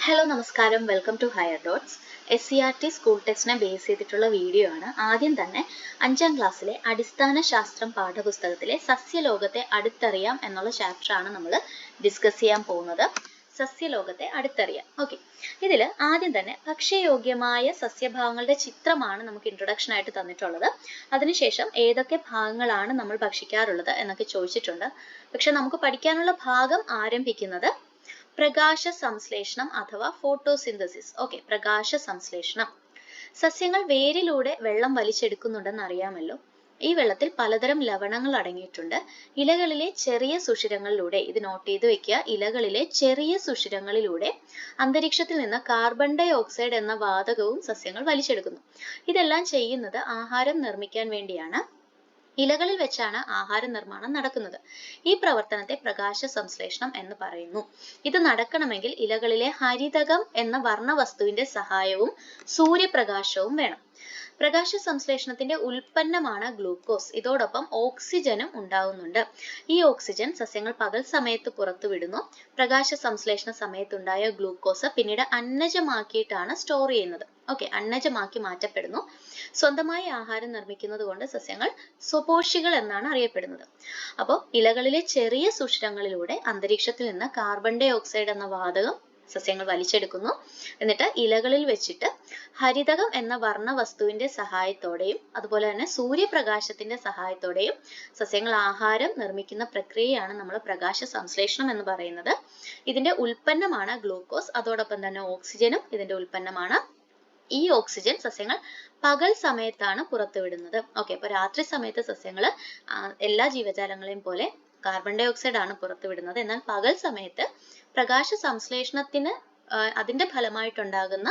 Hello നമസ്കാരം, welcome to higher dots. SCERT school ടെസ്റ്റിനെ base ചെയ്തിട്ടുള്ള വീഡിയോ ആണ്. ആദ്യം തന്നെ 5ാം ക്ലാസ്സിലെ അടിസ്ഥാന ശാസ്ത്രം പാഠപുസ്തകത്തിലെ സസ്യലോകത്തെ അടുത്തറിയാം എന്നുള്ള ചാപ്റ്ററാണ് നമ്മൾ ഡിസ്കസ് ചെയ്യാൻ പോകുന്നത്. സസ്യലോകത്തെ അടുത്തറിയാം. ഓക്കെ, ഇതിൽ ആദ്യം തന്നെ ഭക്ഷ്യയോഗ്യമായ സസ്യഭാഗങ്ങളുടെ ചിത്രമാണ് നമുക്ക് ഇൻട്രൊഡക്ഷൻ ആയിട്ട് തന്നിട്ടുള്ളത്. അതിനുശേഷം ഏതൊക്കെ ഭാഗങ്ങളാണ് നമ്മൾ ഭക്ഷിക്കാറുള്ളത് എന്നൊക്കെ ചോദിച്ചിട്ടുണ്ട്. പക്ഷെ നമുക്ക് പഠിക്കാനുള്ള ഭാഗം ആരംഭിക്കുന്നത് പ്രകാശ സംശ്ലേഷണം അഥവാ ഫോട്ടോസിന്തസിസ്. ഓക്കെ, പ്രകാശ സംശ്ലേഷണം. സസ്യങ്ങൾ വേരിലൂടെ വെള്ളം വലിച്ചെടുക്കുന്നുണ്ടെന്ന് അറിയാമല്ലോ. ഈ വെള്ളത്തിൽ പലതരം ലവണങ്ങൾ അടങ്ങിയിട്ടുണ്ട്. ഇലകളിലെ ചെറിയ സുഷിരങ്ങളിലൂടെ, ഇത് നോട്ട് ചെയ്ത് വെക്കുക, ഇലകളിലെ ചെറിയ സുഷിരങ്ങളിലൂടെ അന്തരീക്ഷത്തിൽ നിന്ന് കാർബൺ ഡൈ ഓക്സൈഡ് എന്ന വാതകവും സസ്യങ്ങൾ വലിച്ചെടുക്കുന്നു. ഇതെല്ലാം ചെയ്യുന്നത് ആഹാരം നിർമ്മിക്കാൻ വേണ്ടിയാണ്. ഇലകളിൽ വെച്ചാണ് ആഹാര നിർമ്മാണം നടക്കുന്നത്. ഈ പ്രവർത്തനത്തെ പ്രകാശ സംശ്ലേഷണം എന്ന് പറയുന്നു. ഇത് നടക്കണമെങ്കിൽ ഇലകളിലെ ഹരിതകം എന്ന വർണ്ണവസ്തുവിന്റെ സഹായവും സൂര്യപ്രകാശവും വേണം. പ്രകാശ സംശ്ലേഷണത്തിന്റെ ഉൽപ്പന്നമാണ് ഗ്ലൂക്കോസ്. ഇതോടൊപ്പം ഓക്സിജനും ഉണ്ടാകുന്നുണ്ട്. ഈ ഓക്സിജൻ സസ്യങ്ങൾ പകൽ സമയത്ത് പുറത്തുവിടുന്നു. പ്രകാശ സംശ്ലേഷണ സമയത്തുണ്ടായ ഗ്ലൂക്കോസ് പിന്നീട് അന്നജമാക്കിയിട്ടാണ് സ്റ്റോർ ചെയ്യുന്നത്. ഓക്കെ, അന്നജമാക്കി മാറ്റപ്പെടുന്നു. സ്വന്തമായി ആഹാരം നിർമ്മിക്കുന്നത് കൊണ്ട് സസ്യങ്ങൾ സ്വപോഷികൾ എന്നാണ് അറിയപ്പെടുന്നത്. അപ്പോൾ ഇലകളിലെ ചെറിയ സുഷിരങ്ങളിലൂടെ അന്തരീക്ഷത്തിൽ നിന്ന് കാർബൺ ഡൈ ഓക്സൈഡ് എന്ന വാതകം സസ്യങ്ങൾ വലിച്ചെടുക്കുന്നു. എന്നിട്ട് ഇലകളിൽ വെച്ചിട്ട് ഹരിതകം എന്ന വർണ്ണവസ്തുവിന്റെ സഹായത്തോടെയും അതുപോലെ തന്നെ സൂര്യപ്രകാശത്തിന്റെ സഹായത്തോടെയും സസ്യങ്ങൾ ആഹാരം നിർമ്മിക്കുന്ന പ്രക്രിയയാണ് നമ്മൾ പ്രകാശ സംശ്ലേഷണം എന്ന് പറയുന്നത്. ഇതിന്റെ ഉൽപ്പന്നമാണ് ഗ്ലൂക്കോസ്. അതോടൊപ്പം തന്നെ ഓക്സിജനും ഇതിന്റെ ഉൽപ്പന്നമാണ്. ഈ ഓക്സിജൻ സസ്യങ്ങൾ പകൽ സമയത്താണ് പുറത്തുവിടുന്നത്. ഓക്കെ, അപ്പൊ രാത്രി സമയത്ത് സസ്യങ്ങൾ എല്ലാ ജീവജാലങ്ങളെയും പോലെ കാർബൺ ഡൈ ഓക്സൈഡ് ആണ് പുറത്തുവിടുന്നത്. എന്നാൽ പകൽ സമയത്ത് പ്രകാശ സംശ്ലേഷണത്തിന് അതിന്റെ ഫലമായിട്ടുണ്ടാകുന്ന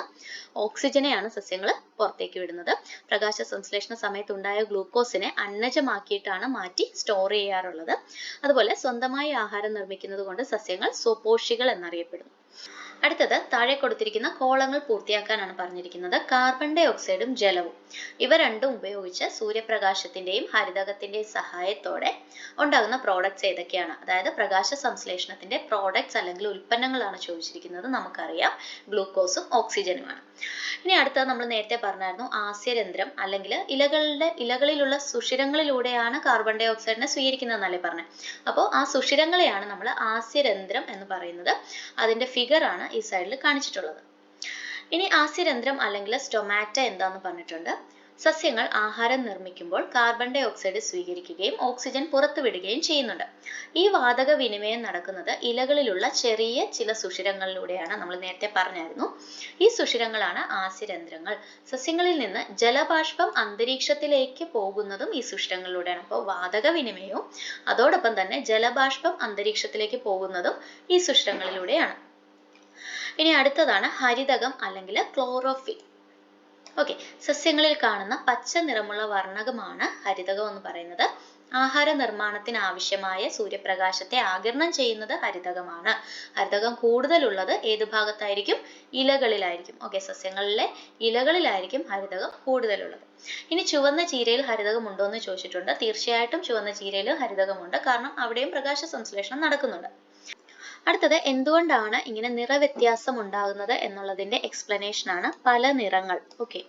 ഓക്സിജനെയാണ് സസ്യങ്ങൾ പുറത്തേക്ക് വിടുന്നത്. പ്രകാശ സംശ്ലേഷണ സമയത്തുണ്ടായ ഗ്ലൂക്കോസിനെ അന്നജമാക്കിയിട്ടാണ് മാറ്റി സ്റ്റോർ ചെയ്യാറുള്ളത്. അതുപോലെ സ്വന്തമായി ആഹാരം നിർമ്മിക്കുന്നത് കൊണ്ട് സസ്യങ്ങൾ സ്വപോഷികൾ എന്നറിയപ്പെടുന്നു. അടുത്തത് താഴെ കൊടുത്തിരിക്കുന്ന കോളങ്ങൾ പൂർത്തിയാക്കാനാണ് പറഞ്ഞിരിക്കുന്നത്. കാർബൺ ഡൈ ഓക്സൈഡും ജലവും ഇവ രണ്ടും ഉപയോഗിച്ച് സൂര്യപ്രകാശത്തിന്റെയും ഹരിതകത്തിന്റെയും സഹായത്തോടെ ഉണ്ടാകുന്ന പ്രോഡക്ട്സ് ഏതൊക്കെയാണ്? അതായത് പ്രകാശ സംശ്ലേഷണത്തിന്റെ പ്രോഡക്ട്സ് അല്ലെങ്കിൽ ഉൽപ്പന്നങ്ങളാണ് ചോദിച്ചിരിക്കുന്നത്. നമുക്കറിയാം ഗ്ലൂക്കോസും ഓക്സിജനുമാണ്. ഇനി അടുത്തത് നമ്മൾ നേരത്തെ പറഞ്ഞായിരുന്നു, ആസ്യരന്ധ്രം അല്ലെങ്കിൽ ഇലകളിലുള്ള സുഷിരങ്ങളിലൂടെയാണ് കാർബൺ ഡൈ ഓക്സൈഡിനെ സ്വീകരിക്കുന്നതെന്നല്ലേ പറഞ്ഞത്. അപ്പോൾ ആ സുഷിരങ്ങളെയാണ് നമ്മൾ ആസ്യരന്ധ്രം എന്ന് പറയുന്നത്. അതിന്റെ ഫിഗർ ആണ് ഈ സൈഡിൽ കാണിച്ചിട്ടുള്ളത്. ഇനി ആസ്യരന്ധ്രം അല്ലെങ്കിൽ സ്റ്റൊമാറ്റ എന്താന്ന് പറഞ്ഞിട്ടുണ്ട്. സസ്യങ്ങൾ ആഹാരം നിർമ്മിക്കുമ്പോൾ കാർബൺ ഡൈ ഓക്സൈഡ് സ്വീകരിക്കുകയും ഓക്സിജൻ പുറത്തുവിടുകയും ചെയ്യുന്നുണ്ട്. ഈ വാതക വിനിമയം നടക്കുന്നത് ഇലകളിലുള്ള ചെറിയ ചില സുഷിരങ്ങളിലൂടെയാണ്. നമ്മൾ നേരത്തെ പറഞ്ഞായിരുന്നു, ഈ സുഷിരങ്ങളാണ് ആസ്യരന്ധ്രങ്ങൾ. സസ്യങ്ങളിൽ നിന്ന് ജലബാഷ്പം അന്തരീക്ഷത്തിലേക്ക് പോകുന്നതും ഈ സുഷിരങ്ങളിലൂടെയാണ്. അപ്പോൾ വാതക വിനിമയവും അതോടൊപ്പം തന്നെ ജലബാഷ്പം അന്തരീക്ഷത്തിലേക്ക് പോകുന്നതും ഈ സുഷിരങ്ങളിലൂടെയാണ്. ഇനി അടുത്തതാണ് ഹരിതകം അല്ലെങ്കിൽ ക്ലോറോഫിൽ. ഓക്കെ, സസ്യങ്ങളിൽ കാണുന്ന പച്ച നിറമുള്ള വർണ്ണകമാണ് ഹരിതകം എന്ന് പറയുന്നത്. ആഹാര നിർമ്മാണത്തിന് ആവശ്യമായ സൂര്യപ്രകാശത്തെ ആഗിരണം ചെയ്യുന്നത് ഹരിതകമാണ്. ഹരിതകം കൂടുതലുള്ളത് ഏത് ഭാഗത്തായിരിക്കും? ഇലകളിലായിരിക്കും. ഓക്കെ, സസ്യങ്ങളിലെ ഇലകളിലായിരിക്കും ഹരിതകം കൂടുതലുള്ളത്. ഇനി ചുവന്ന ചീരയിൽ ഹരിതകം ഉണ്ടോ എന്ന് ചോദിച്ചിട്ടുണ്ട്. തീർച്ചയായിട്ടും ചുവന്ന ചീരയിൽ ഹരിതകമുണ്ട്. കാരണം അവിടെയും പ്രകാശ സംശ്ലേഷണം നടക്കുന്നുണ്ട്. അടുത്തത് എന്തുകൊണ്ടാണ് ഇങ്ങനെ നിറവ്യത്യാസം ഉണ്ടാകുന്നത് എന്നുള്ളതിന്റെ എക്സ്പ്ലനേഷൻ ആണ് പല നിറങ്ങൾ. ഓക്കെ,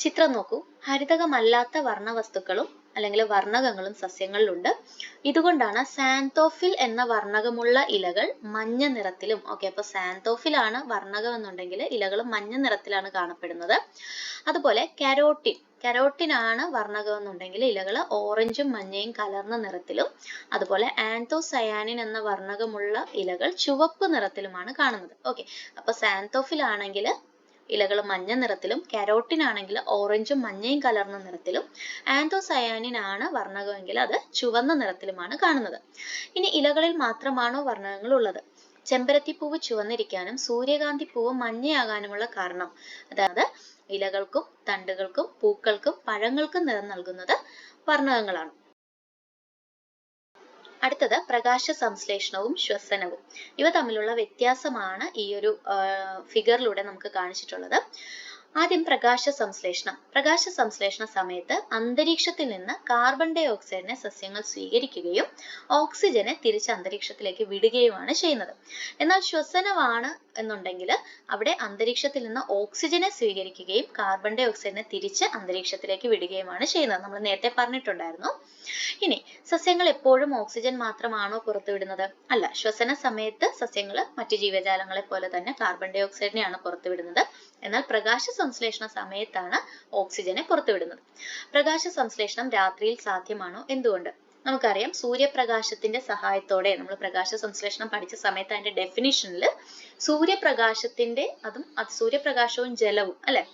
ചിത്രം നോക്കൂ. ഹരിതകമല്ലാത്ത വർണ്ണവസ്തുക്കളും അല്ലെങ്കിൽ വർണ്ണകങ്ങളും സസ്യങ്ങളിലുണ്ട്. ഇതുകൊണ്ടാണ് സാന്തോഫിൽ എന്ന വർണ്ണകമുള്ള ഇലകൾ മഞ്ഞ നിറത്തിലും, ഓക്കെ, അപ്പൊ സാന്തോഫിൽ ആണ് വർണ്ണകം എന്നുണ്ടെങ്കിൽ ഇലകൾ മഞ്ഞ നിറത്തിലാണ് കാണപ്പെടുന്നത്. അതുപോലെ കരോട്ടിൻ ആണ് വർണ്ണകം എന്നുണ്ടെങ്കിൽ ഇലകൾ ഓറഞ്ചും മഞ്ഞയും കലർന്ന നിറത്തിലും, അതുപോലെ ആന്തോസയാനിൻ എന്ന വർണ്ണകമുള്ള ഇലകൾ ചുവപ്പ് നിറത്തിലുമാണ് കാണുന്നത്. ഓക്കെ, അപ്പൊ സാന്തോഫിൽ ആണെങ്കിൽ ഇലകൾ മഞ്ഞ നിറത്തിലും, കരോട്ടിൻ ആണെങ്കിൽ ഓറഞ്ചും മഞ്ഞയും കലർന്ന നിറത്തിലും, ആന്തോസയാനിൻ ആണ് വർണ്ണകമെങ്കിൽ അത് ചുവന്ന നിറത്തിലുമാണ് കാണുന്നത്. ഇനി ഇലകളിൽ മാത്രമാണോ വർണ്ണകങ്ങൾ ഉള്ളത്? ചെമ്പരത്തിപ്പൂവ് ചുവന്നിരിക്കാനും സൂര്യകാന്തിപ്പൂവ് മഞ്ഞയാകാനുമുള്ള കാരണം, അതായത് ഇലകൾക്കും തണ്ടുകൾക്കും പൂക്കൾക്കും പഴങ്ങൾക്കും നിറം നൽകുന്നത് വർണ്ണകങ്ങളാണ്. അടുത്തത് പ്രകാശ സംശ്ലേഷണവും ശ്വസനവും. ഇവ തമ്മിലുള്ള വ്യത്യാസമാണ് ഈ ഒരു ഫിഗറിലൂടെ നമുക്ക് കാണിച്ചിട്ടുള്ളത്. ആദ്യം പ്രകാശ സംശ്ലേഷണം. പ്രകാശ സംശ്ലേഷണ സമയത്ത് അന്തരീക്ഷത്തിൽ നിന്ന് കാർബൺ ഡൈ ഓക്സൈഡിനെ സസ്യങ്ങൾ സ്വീകരിക്കുകയും ഓക്സിജനെ തിരിച്ച് അന്തരീക്ഷത്തിലേക്ക് വിടുകയുമാണ് ചെയ്യുന്നത്. എന്നാൽ ശ്വസനമാണ് എന്നുണ്ടെങ്കിൽ അവിടെ അന്തരീക്ഷത്തിൽ നിന്ന് ഓക്സിജനെ സ്വീകരിക്കുകയും കാർബൺ ഡൈ ഓക്സൈഡിനെ തിരിച്ച് അന്തരീക്ഷത്തിലേക്ക് വിടുകയുമാണ് ചെയ്യുന്നത്. നമ്മൾ നേരത്തെ പറഞ്ഞിട്ടുണ്ടായിരുന്നു. ഇനി സസ്യങ്ങൾ എപ്പോഴും ഓക്സിജൻ മാത്രമാണോ പുറത്തുവിടുന്നത്? അല്ല. ശ്വസന സമയത്ത് സസ്യങ്ങൾ മറ്റു ജീവജാലങ്ങളെ പോലെ തന്നെ കാർബൺ ഡൈ ഓക്സൈഡിനെയാണ് പുറത്തുവിടുന്നത്. എന്നാൽ പ്രകാശ സംശ്ലേഷണ സമയത്താണ് ഓക്സിജനെ പുറത്തുവിടുന്നത്. പ്രകാശ സംശ്ലേഷണം രാത്രിയിൽ സാധ്യമാണോ? എന്തുകൊണ്ട്? നമുക്കറിയാം, സൂര്യപ്രകാശത്തിന്റെ സഹായത്തോടെ, നമ്മൾ പ്രകാശ സംശ്ലേഷണം പഠിച്ച സമയത്ത് അതിന്റെ ഡെഫിനിഷനിൽ സൂര്യപ്രകാശവും ജലവും അല്ലെ,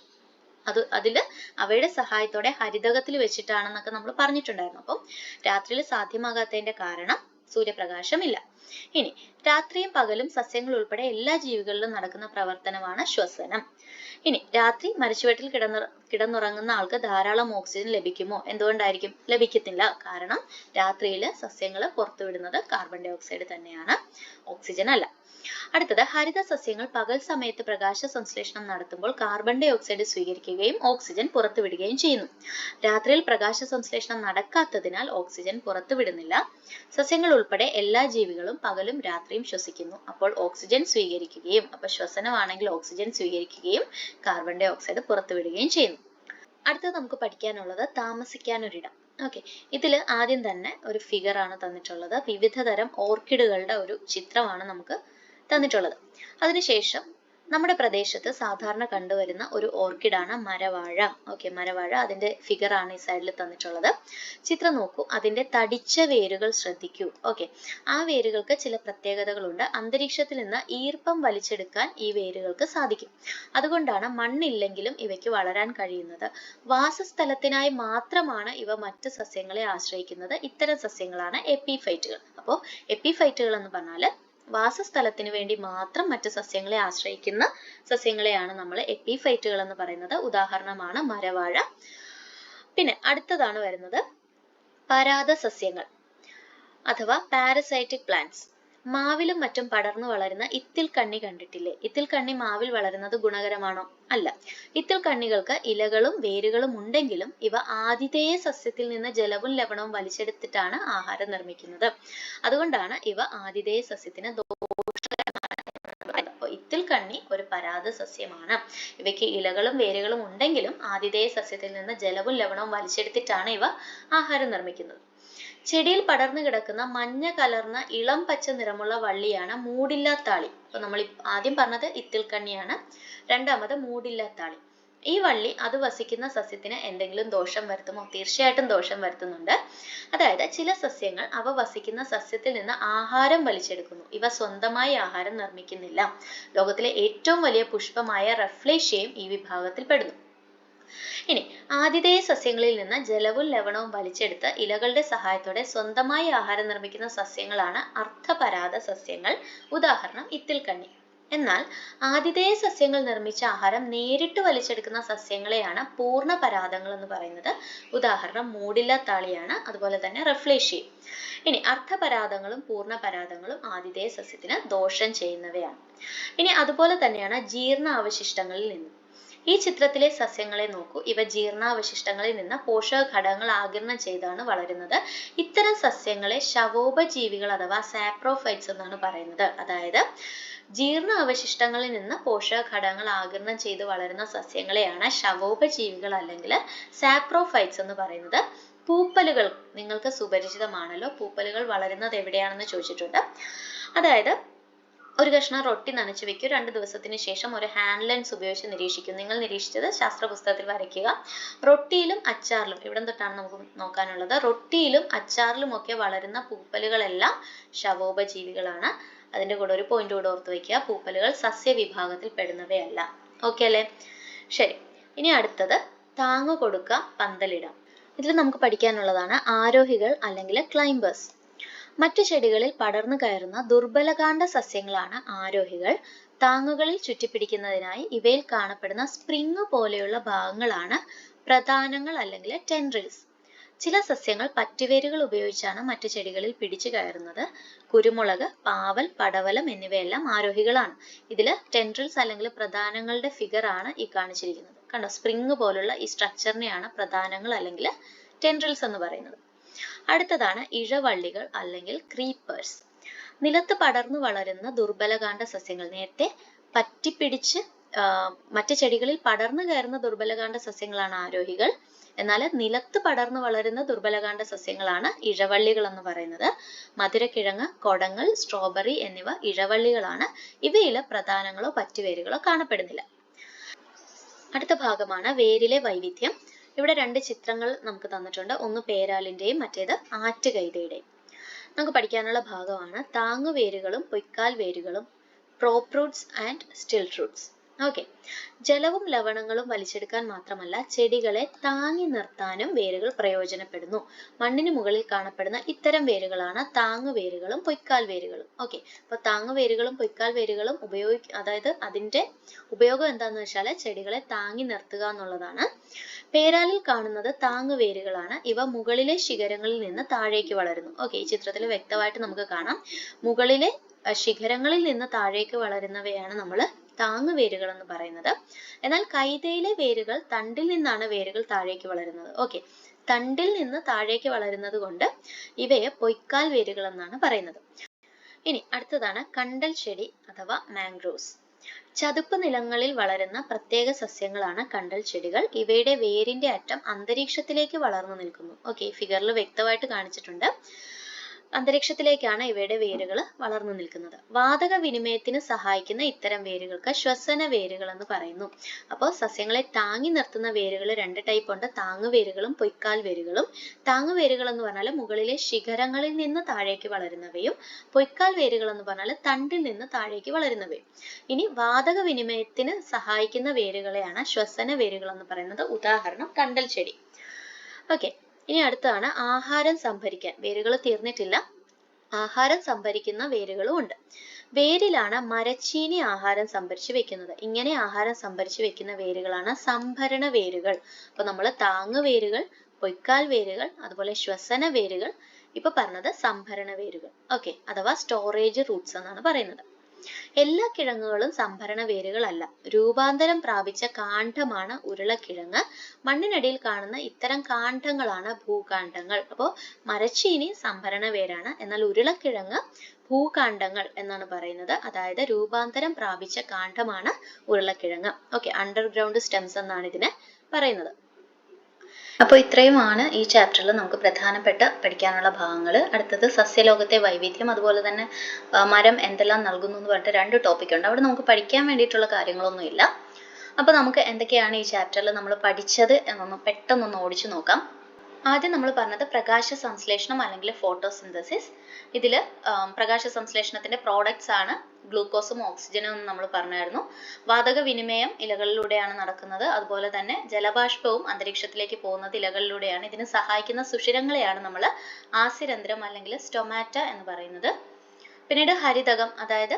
അതില് അവയുടെ സഹായത്തോടെ ഹരിതകത്തിൽ വെച്ചിട്ടാണെന്നൊക്കെ നമ്മൾ പറഞ്ഞിട്ടുണ്ടായിരുന്നു. അപ്പം രാത്രിയിൽ സാധ്യമാകാത്തതിന്റെ കാരണം സൂര്യപ്രകാശമില്ല. ഇനി രാത്രിയും പകലും സസ്യങ്ങൾ ഉൾപ്പെടെ എല്ലാ ജീവികളിലും നടക്കുന്ന പ്രവർത്തനമാണ് ശ്വസനം. ഇനി രാത്രി മരച്ചുവട്ടിൽ കിടന്നുറങ്ങുന്ന ആൾക്ക് ധാരാളം ഓക്സിജൻ ലഭിക്കുമോ? എന്തുകൊണ്ടായിരിക്കും? ലഭിക്കത്തില്ല. കാരണം രാത്രിയിൽ സസ്യങ്ങൾ പുറത്തുവിടുന്നത് കാർബൺ ഡൈ ഓക്സൈഡ് തന്നെയാണ്, ഓക്സിജൻ അല്ല. അടുത്തത്, ഹരിത സസ്യങ്ങൾ പകൽ സമയത്ത് പ്രകാശ സംശ്ലേഷണം നടത്തുമ്പോൾ കാർബൺ ഡൈ ഓക്സൈഡ് സ്വീകരിക്കുകയും ഓക്സിജൻ പുറത്തുവിടുകയും ചെയ്യുന്നു. രാത്രിയിൽ പ്രകാശ സംശ്ലേഷണം നടക്കാത്തതിനാൽ ഓക്സിജൻ പുറത്തുവിടുന്നില്ല. സസ്യങ്ങൾ ഉൾപ്പെടെ എല്ലാ ജീവികളും പകലും രാത്രിയും ശ്വസിക്കുന്നു. അപ്പോൾ ഓക്സിജൻ സ്വീകരിക്കുകയും, അപ്പൊ ശ്വസനമാണെങ്കിൽ ഓക്സിജൻ സ്വീകരിക്കുകയും കാർബൺ ഡൈ ഓക്സൈഡ് പുറത്തുവിടുകയും ചെയ്യുന്നു. അടുത്തത് നമുക്ക് പഠിക്കാനുള്ളത് താമസിക്കാനൊരിടം. ഓക്കെ, ഇതിൽ ആദ്യം തന്നെ ഒരു ഫിഗർ ആണ് തന്നിട്ടുള്ളത്. വിവിധ തരം ഓർക്കിഡുകളുടെ ഒരു ചിത്രമാണ് നമുക്ക് തന്നിട്ടുള്ളത്. അതിനുശേഷം നമ്മുടെ പ്രദേശത്ത് സാധാരണ കണ്ടുവരുന്ന ഒരു ഓർക്കിഡാണ് മരവാഴ. ഓക്കെ, മരവാഴ, അതിന്റെ ഫിഗർ ആണ് ഈ സൈഡിൽ തന്നിട്ടുള്ളത്. ചിത്രം നോക്കൂ, അതിന്റെ തടിച്ച വേരുകൾ ശ്രദ്ധിക്കൂ. ഓക്കെ, ആ വേരുകൾക്ക് ചില പ്രത്യേകതകളുണ്ട്. അന്തരീക്ഷത്തിൽ നിന്ന് ഈർപ്പം വലിച്ചെടുക്കാൻ ഈ വേരുകൾക്ക് സാധിക്കും. അതുകൊണ്ടാണ് മണ്ണില്ലെങ്കിലും ഇവയ്ക്ക് വളരാൻ കഴിയുന്നത്. വാസസ്ഥലത്തിനായി മാത്രമാണ് ഇവ മറ്റ് സസ്യങ്ങളെ ആശ്രയിക്കുന്നത്. ഇത്തരം സസ്യങ്ങളാണ് എപ്പിഫൈറ്റുകൾ. അപ്പോൾ എപ്പിഫൈറ്റുകൾ എന്ന് പറഞ്ഞാൽ വാസസ്ഥലത്തിന് വേണ്ടി മാത്രം മറ്റു സസ്യങ്ങളെ ആശ്രയിക്കുന്ന സസ്യങ്ങളെയാണ് നമ്മൾ എപ്പിഫൈറ്റുകൾ എന്ന് പറയുന്നത്. ഉദാഹരണമാണ് മരവാഴ. പിന്നെ അടുത്തതാണ് വരുന്നത് പരാദ സസ്യങ്ങൾ അഥവാ പാരസൈറ്റിക് പ്ലാന്റ്സ്. മാവിലും മറ്റും പടർന്നു വളരുന്ന ഇത്തിൽ കണ്ണി കണ്ടിട്ടില്ലേ? ഇത്തിൽ കണ്ണി മാവിൽ വളരുന്നത് ഗുണകരമാണോ? അല്ല. ഇത്തിൽ കണ്ണികൾക്ക് ഇലകളും വേരുകളും ഉണ്ടെങ്കിലും ഇവ ആതിഥേയ സസ്യത്തിൽ നിന്ന് ജലവും ലവണവും വലിച്ചെടുത്തിട്ടാണ് ആഹാരം നിർമ്മിക്കുന്നത്. അതുകൊണ്ടാണ് ഇവ ആതിഥേയ സസ്യത്തിന് ദോഷകരമാണ്. ഇത്തിൽ കണ്ണി ഒരു പരാദ സസ്യമാണ്. ഇവയ്ക്ക് ഇലകളും വേരുകളും ഉണ്ടെങ്കിലും ആതിഥേയ സസ്യത്തിൽ നിന്ന് ജലവും ലവണവും വലിച്ചെടുത്തിട്ടാണ് ഇവ ആഹാരം നിർമ്മിക്കുന്നത്. ചെടിയിൽ പടർന്നു കിടക്കുന്ന മഞ്ഞ കലർന്ന ഇളം പച്ച നിറമുള്ള വള്ളിയാണ് മൂടില്ലാത്താളി. അപ്പൊ നമ്മൾ ആദ്യം പറഞ്ഞത് ഇത്തിൽക്കണ്ണിയാണ്, രണ്ടാമത് മൂടില്ലാത്താളി. ഈ വള്ളി അത് വസിക്കുന്ന സസ്യത്തിന് എന്തെങ്കിലും ദോഷം വരുത്തുമോ? തീർച്ചയായിട്ടും ദോഷം വരുത്തുന്നുണ്ട്. അതായത് ചില സസ്യങ്ങൾ അവ വസിക്കുന്ന സസ്യത്തിൽ നിന്ന് ആഹാരം വലിച്ചെടുക്കുന്നു. ഇവ സ്വന്തമായി ആഹാരം നിർമ്മിക്കുന്നില്ല. ലോകത്തിലെ ഏറ്റവും വലിയ പുഷ്പമായ റഫ്ലേഷ്യയും ഈ വിഭാഗത്തിൽ പെടുന്നു. ഇനി ആതിഥേയ സസ്യങ്ങളിൽ നിന്ന് ജലവും ലവണവും വലിച്ചെടുത്ത് ഇലകളുടെ സഹായത്തോടെ സ്വന്തമായി ആഹാരം നിർമ്മിക്കുന്ന സസ്യങ്ങളാണ് അർദ്ധപരാദ സസ്യങ്ങൾ. ഉദാഹരണം ഇത്തിൽക്കണ്ണി. എന്നാൽ ആതിഥേയ സസ്യങ്ങൾ നിർമ്മിച്ച ആഹാരം നേരിട്ട് വലിച്ചെടുക്കുന്ന സസ്യങ്ങളെയാണ് പൂർണ്ണപരാദങ്ങൾ എന്ന് പറയുന്നത്. ഉദാഹരണം മൂടില്ലാത്താളിയാണ്, അതുപോലെ തന്നെ റഫ്ലേഷ്യയും. ഇനി അർദ്ധപരാദങ്ങളും പൂർണ്ണപരാദങ്ങളും ആതിഥേയ സസ്യത്തിന് ദോഷം ചെയ്യുന്നവയാണ്. ഇനി അതുപോലെ തന്നെയാണ് ജീർണാവശിഷ്ടങ്ങളിൽ നിന്ന്. ഈ ചിത്രത്തിലെ സസ്യങ്ങളെ നോക്കൂ. ഇവ ജീർണാവശിഷ്ടങ്ങളിൽ നിന്ന് പോഷക ഘടകങ്ങൾ ആഗിരണം ചെയ്താണ് വളരുന്നത്. ഇത്തരം സസ്യങ്ങളെ ശവോപജീവികൾ അഥവാ സാപ്രോഫൈറ്റ്സ് എന്നാണ് പറയുന്നത്. അതായത് ജീർണാവശിഷ്ടങ്ങളിൽ നിന്ന് പോഷക ഘടകങ്ങൾ ആഗിരണം ചെയ്ത് വളരുന്ന സസ്യങ്ങളെയാണ് ശവോപജീവികൾ അല്ലെങ്കിൽ സാപ്രോഫൈറ്റ്സ് എന്ന് പറയുന്നത്. പൂപ്പലുകൾ നിങ്ങൾക്ക് സുപരിചിതമാണല്ലോ. പൂപ്പലുകൾ വളരുന്നത് എവിടെയാണെന്ന് ചോദിച്ചിട്ടുണ്ട്. അതായത് ഒരു കഷ്ണം റൊട്ടി നനച്ചു വെക്കൂ. 2 ദിവസത്തിന് ശേഷം ഒരു ഹാൻഡ് ലെൻസ് ഉപയോഗിച്ച് നിരീക്ഷിക്കും. നിങ്ങൾ നിരീക്ഷിച്ചത് ശാസ്ത്ര പുസ്തകത്തിൽ വരയ്ക്കുക. റൊട്ടിയിലും അച്ചാറിലും, ഇവിടെ തൊട്ടാണ് നമുക്ക് നോക്കാനുള്ളത്, റൊട്ടിയിലും അച്ചാറിലും ഒക്കെ വളരുന്ന പൂപ്പലുകളെല്ലാം ശവോപജീവികളാണ്. അതിന്റെ കൂടെ ഒരു പോയിന്റ് കൂടെ ഓർത്ത് വയ്ക്കുക, പൂപ്പലുകൾ സസ്യവിഭാഗത്തിൽ പെടുന്നവയല്ല. ഓക്കെ അല്ലേ? ശരി. ഇനി അടുത്തത് താങ്ങു കൊടുക്കുക, പന്തലിടാം. ഇതിൽ നമുക്ക് പഠിക്കാനുള്ളതാണ് ആരോഹികൾ അല്ലെങ്കിൽ ക്ലൈംബേഴ്സ്. മറ്റു ചെടികളിൽ പടർന്നു കയറുന്ന ദുർബലകാണ്ഡ സസ്യങ്ങളാണ് ആരോഹികൾ. താങ്ങുകളിൽ ചുറ്റിപ്പിടിക്കുന്നതിനായി ഇവയിൽ കാണപ്പെടുന്ന സ്പ്രിങ് പോലെയുള്ള ഭാഗങ്ങളാണ് പ്രധാനങ്ങൾ അല്ലെങ്കിൽ ടെൻഡ്രിൽസ്. ചില സസ്യങ്ങൾ പറ്റുവേരുകൾ ഉപയോഗിച്ചാണ് മറ്റു ചെടികളിൽ പിടിച്ചു കയറുന്നത്. കുരുമുളക്, പാവൽ, പടവലം എന്നിവയെല്ലാം ആരോഹികളാണ്. ഇതിൽ ടെൻഡ്രിൽസ് അല്ലെങ്കിൽ പ്രധാനങ്ങളുടെ ഫിഗർ ആണ് ഈ കാണിച്ചിരിക്കുന്നത്. കണ്ടോ, സ്പ്രിങ് പോലുള്ള ഈ സ്ട്രക്ചറിനെയാണ് പ്രധാനങ്ങൾ അല്ലെങ്കിൽ ടെൻഡ്രിൽസ് എന്ന് പറയുന്നത്. അടുത്തതാണ് ഇഴവള്ളികൾ അല്ലെങ്കിൽ ക്രീപ്പേഴ്സ്. നിലത്ത് പടർന്നു വളരുന്ന ദുർബലകാന്ഡ സസ്യങ്ങൾ. നേരത്തെ പറ്റിപ്പിടിച്ച് മറ്റ് ചെടികളിൽ പടർന്നു കയറുന്ന ദുർബലകാന്ഡ സസ്യങ്ങളാണ് ആരോഹികൾ. എന്നാൽ നിലത്ത് പടർന്നു വളരുന്ന ദുർബലകാന്ഡ സസ്യങ്ങളാണ് ഇഴവള്ളികൾ എന്ന് പറയുന്നത്. മധുരക്കിഴങ്ങ്, കൊടങ്ങൾ, സ്ട്രോബെറി എന്നിവ ഇഴവള്ളികളാണ്. ഇവയിൽ പ്രധാനങ്ങളോ പറ്റുവേരുകളോ കാണപ്പെടുന്നില്ല. അടുത്ത ഭാഗമാണ് വേരിലെ വൈവിധ്യം. ഇവിടെ രണ്ട് ചിത്രങ്ങൾ നമുക്ക് തന്നിട്ടുണ്ട്. ഒന്ന് പേരാലിന്റെയും മറ്റേത് ആറ്റുകൈതയുടെയും. നമുക്ക് പഠിക്കാനുള്ള ഭാഗമാണ് താങ്ങുവേരുകളും പൊയ്ക്കാൽ വേരുകളും, prop roots and stilt roots. Okay, ജലവും ലവണങ്ങളും വലിച്ചെടുക്കാൻ മാത്രമല്ല ചെടികളെ താങ്ങി നിർത്താനും വേരുകൾ പ്രയോജനപ്പെടുന്നു. മണ്ണിന് മുകളിൽ കാണപ്പെടുന്ന ഇത്തരം വേരുകളാണ് താങ്ങുവേരുകളും പൊയ്ക്കാൽ വേരുകളും. ഓക്കെ, അപ്പൊ താങ്ങുവേരുകളും പൊയ്ക്കാൽ വേരുകളും അതായത് അതിന്റെ ഉപയോഗം എന്താന്ന് വെച്ചാൽ ചെടികളെ താങ്ങി നിർത്തുക എന്നുള്ളതാണ്. പേരാലിൽ കാണുന്നത് താങ്ങുവേരുകളാണ്. ഇവ മുകളിലെ ശിഖരങ്ങളിൽ നിന്ന് താഴേക്ക് വളരുന്നു. ഓക്കെ, ഈ ചിത്രത്തിൽ വ്യക്തമായിട്ട് നമുക്ക് കാണാം. മുകളിലെ ശിഖരങ്ങളിൽ നിന്ന് താഴേക്ക് വളരുന്നവയാണ് നമ്മൾ താങ്ങുവേരുകൾ എന്ന് പറയുന്നത്. എന്നാൽ കൈതയിലെ വേരുകൾ തണ്ടിൽ നിന്നാണ് വേരുകൾ താഴേക്ക് വളരുന്നത്. ഓക്കെ, തണ്ടിൽ നിന്ന് താഴേക്ക് വളരുന്നത് കൊണ്ട് ഇവയെ പൊയ്ക്കാൽ വേരുകൾ എന്നാണ് പറയുന്നത്. ഇനി അടുത്തതാണ് കണ്ടൽ ചെടി അഥവാ മാംഗ്രോവ്സ്. ചതുപ്പ് നിലങ്ങളിൽ വളരുന്ന പ്രത്യേക സസ്യങ്ങളാണ് കണ്ടൽ ചെടികൾ. ഇവയുടെ വേരിന്റെ അറ്റം അന്തരീക്ഷത്തിലേക്ക് വളർന്നു നിൽക്കുന്നു. ഓക്കെ, ഫിഗറിൽ വ്യക്തമായിട്ട് കാണിച്ചിട്ടുണ്ട്. അന്തരീക്ഷത്തിലേക്കാണ് ഇവയുടെ വേരുകൾ വളർന്നു നിൽക്കുന്നത്. വാതക വിനിമയത്തിന് സഹായിക്കുന്ന ഇത്തരം വേരുകൾക്ക് ശ്വസന വേരുകൾ എന്ന് പറയുന്നു. അപ്പോൾ സസ്യങ്ങളെ താങ്ങി നിർത്തുന്ന വേരുകൾ രണ്ട് ടൈപ്പ് ഉണ്ട്, താങ്ങുവേരുകളും പൊയ്ക്കാൽ വേരുകളും. താങ്ങുവേരുകൾ എന്ന് പറഞ്ഞാൽ മുകളിലെ ശിഖരങ്ങളിൽ നിന്ന് താഴേക്ക് വളരുന്നവയും, പൊയ്ക്കാൽ വേരുകൾ എന്ന് പറഞ്ഞാൽ തണ്ടിൽ നിന്ന് താഴേക്ക് വളരുന്നവയും. ഇനി വാതക വിനിമയത്തിന് സഹായിക്കുന്ന വേരുകളെയാണ് ശ്വസന വേരുകൾ എന്ന് പറയുന്നത്. ഉദാഹരണം കണ്ടൽ ചെടി. ഓക്കെ, ഇനി അടുത്താണ് ആഹാരം സംഭരിക്കാൻ. വേരുകൾ തീർന്നിട്ടില്ല, ആഹാരം സംഭരിക്കുന്ന വേരുകളും ഉണ്ട്. വേരിലാണ് മരച്ചീനി ആഹാരം സംഭരിച്ചു വെക്കുന്നത്. ഇങ്ങനെ ആഹാരം സംഭരിച്ചു വെക്കുന്ന വേരുകളാണ് സംഭരണ വേരുകൾ. അപ്പൊ നമ്മൾ താങ്ങുവേരുകൾ, പൊയ്ക്കാൽ വേരുകൾ, അതുപോലെ ശ്വസന വേരുകൾ, ഇപ്പൊ പറഞ്ഞത് സംഭരണ വേരുകൾ. ഓക്കെ, അഥവാ സ്റ്റോറേജ് റൂട്ട്സ് എന്നാണ് പറയുന്നത്. എല്ലാ കിഴങ്ങുകളും സംഭരണ വേരുകളല്ല. രൂപാന്തരം പ്രാപിച്ച കാണ്ഡമാണ് ഉരുളക്കിഴങ്ങ്. മണ്ണിനടിയിൽ കാണുന്ന ഇത്തരം കാണ്ഡങ്ങളാണ് ഭൂകാണ്ഡങ്ങൾ. അപ്പോൾ മരച്ചീനി സംഭരണ വേരാണ്, എന്നാൽ ഉരുളക്കിഴങ്ങ് ഭൂകാണ്ഡങ്ങൾ എന്നാണ് പറയുന്നത്. അതായത് രൂപാന്തരം പ്രാപിച്ച കാണ്ഡമാണ് ഉരുളക്കിഴങ്ങ്. ഓക്കെ, അണ്ടർഗ്രൗണ്ട് സ്റ്റെംസ് എന്നാണ് ഇതിനെ പറയുന്നത്. അപ്പോൾ ഇത്രയുമാണ് ഈ ചാപ്റ്ററിൽ നമുക്ക് പ്രധാനപ്പെട്ട പഠിക്കാനുള്ള ഭാഗങ്ങൾ. അടുത്തത് സസ്യലോകത്തെ വൈവിധ്യം, അതുപോലെ തന്നെ മരം എന്തെല്ലാം നൽകുന്നു എന്ന് പറഞ്ഞിട്ട് രണ്ട് ടോപ്പിക് ഉണ്ട്. അവിടെ നമുക്ക് പഠിക്കാൻ വേണ്ടിയിട്ടുള്ള കാര്യങ്ങളൊന്നും ഇല്ല. അപ്പോൾ നമുക്ക് എന്തൊക്കെയാണ് ഈ ചാപ്റ്ററിൽ നമ്മൾ പഠിച്ചത് എന്നൊന്ന് പെട്ടെന്നൊന്ന് ഓടിച്ചു നോക്കാം. ആദ്യം നമ്മൾ പറഞ്ഞത് പ്രകാശ സംശ്ലേഷണം അല്ലെങ്കിൽ ഫോട്ടോസിന്തസിസ്. ഇതിൽ പ്രകാശ സംശ്ലേഷണത്തിന്റെ പ്രോഡക്ട്സ് ആണ് ഗ്ലൂക്കോസും ഓക്സിജനും എന്ന് നമ്മൾ പറഞ്ഞായിരുന്നു. വാതക വിനിമയം ഇലകളിലൂടെയാണ് നടക്കുന്നത്. അതുപോലെ തന്നെ ജലബാഷ്പവും അന്തരീക്ഷത്തിലേക്ക് പോകുന്നത് ഇലകളിലൂടെയാണ്. ഇതിന് സഹായിക്കുന്ന സുഷിരങ്ങളെയാണ് നമ്മൾ ആസ്യരന്ധ്രം അല്ലെങ്കിൽ സ്റ്റൊമാറ്റ എന്ന് പറയുന്നത്. പിന്നീട് ഹരിതകം, അതായത്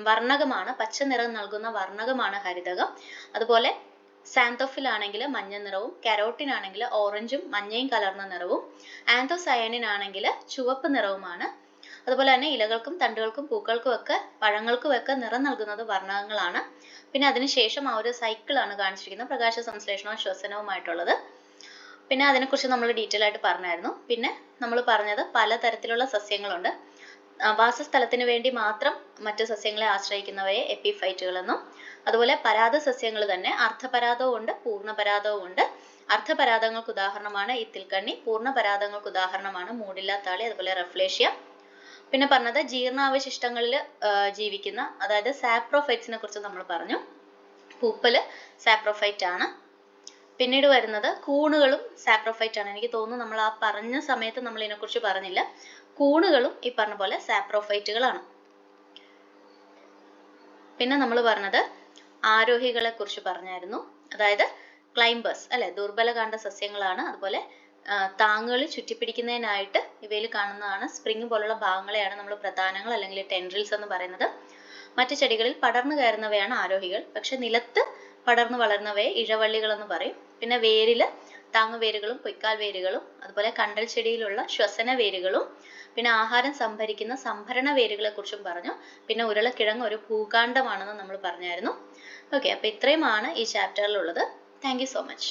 വർണ്ണകമാണ്, പച്ച നിറം നൽകുന്ന വർണ്ണകമാണ് ഹരിതകം. അതുപോലെ സാന്തോഫിൽ ആണെങ്കിൽ മഞ്ഞ നിറവും, കരോട്ടിൻ ആണെങ്കിൽ ഓറഞ്ചും മഞ്ഞയും കലർന്ന നിറവും, ആന്തോസയനിൻ ആണെങ്കിൽ ചുവപ്പ് നിറവുമാണ്. അതുപോലെ തന്നെ ഇലകൾക്കും തണ്ടുകൾക്കും പൂക്കൾക്കും ഒക്കെ പഴങ്ങൾക്കും ഒക്കെ നിറം നൽകുന്നത് വർണ്ണകങ്ങളാണ്. പിന്നെ അതിനുശേഷം ആ ഒരു സൈക്കിളാണ് കാണിച്ചിരിക്കുന്നത്, പ്രകാശ സംശ്ലേഷണവും ശ്വസനവുമായിട്ടുള്ളത്. പിന്നെ അതിനെക്കുറിച്ച് നമ്മൾ ഡീറ്റെയിൽ ആയിട്ട് പറഞ്ഞായിരുന്നു. പിന്നെ നമ്മൾ പറഞ്ഞത് പലതരത്തിലുള്ള സസ്യങ്ങളുണ്ട്. വാസസ്ഥലത്തിന് വേണ്ടി മാത്രം മറ്റു സസ്യങ്ങളെ ആശ്രയിക്കുന്നവയെ എപ്പിഫൈറ്റുകൾ എന്നും, അതുപോലെ പരാത സസ്യങ്ങൾ തന്നെ അർദ്ധപരാതവും ഉണ്ട്, പൂർണ്ണപരാതവും ഉണ്ട്. അർദ്ധപരാതങ്ങൾക്ക് ഉദാഹരണമാണ് ഇത്തിൽക്കണ്ണി, പൂർണ്ണപരാതങ്ങൾക്ക് ഉദാഹരണമാണ് മൂടില്ലാത്താളി, അതുപോലെ റഫ്ലേഷ്യ. പിന്നെ പറഞ്ഞത് ജീർണാവശിഷ്ടങ്ങളിൽ ജീവിക്കുന്ന, അതായത് സാപ്രോഫൈറ്റ്സിനെ കുറിച്ച് നമ്മൾ പറഞ്ഞു. പൂപ്പല് സാപ്രോഫൈറ്റ് ആണ്. പിന്നീട് വരുന്നത് കൂണുകളും സാപ്രോഫൈറ്റ് ആണ്. എനിക്ക് തോന്നുന്നു നമ്മൾ ആ പറഞ്ഞ സമയത്ത് നമ്മൾ ഇതിനെക്കുറിച്ച് പറഞ്ഞില്ല. കൂണുകളും ഈ പറഞ്ഞ പോലെ സാപ്രോഫൈറ്റുകളാണ്. പിന്നെ നമ്മൾ പറഞ്ഞത് ആരോഹികളെ കുറിച്ച് പറഞ്ഞായിരുന്നു, അതായത് ക്ലൈംബേഴ്സ് അല്ലെ, ദുർബലകാന്ഡ സസ്യങ്ങളാണ്. അതുപോലെ താങ്ങുകളിൽ ചുറ്റിപ്പിടിക്കുന്നതിനായിട്ട് ഇവയിൽ കാണുന്നതാണ് സ്പ്രിംഗ് പോലുള്ള ഭാഗങ്ങളെയാണ് നമ്മൾ പ്രധാനങ്ങൾ അല്ലെങ്കിൽ ടെൻഡ്രിൽസ് എന്ന് പറയുന്നത്. മറ്റു ചെടികളിൽ പടർന്നു കയറുന്നവയാണ് ആരോഹികൾ. പക്ഷെ നിലത്ത് പടർന്നു വളർന്നവയെ ഇഴവള്ളികൾ എന്ന് പറയും. പിന്നെ വേരില് താങ്ങുവേരുകളും പൊയ്ക്കാൽ വേരുകളും, അതുപോലെ കണ്ടൽ ചെടിയിലുള്ള ശ്വസന വേരുകളും, പിന്നെ ആഹാരം സംഭരിക്കുന്ന സംഭരണ വേരുകളെ കുറിച്ചും പറഞ്ഞു. പിന്നെ ഉരുളക്കിഴങ്ങ് ഒരു ഭൂകാണ്ഡമാണെന്ന് നമ്മൾ പറഞ്ഞായിരുന്നു. ഓക്കെ, അപ്പൊ ഇത്രയുമാണ് ഈ ചാപ്റ്ററിലുള്ളത്. Thank you so much.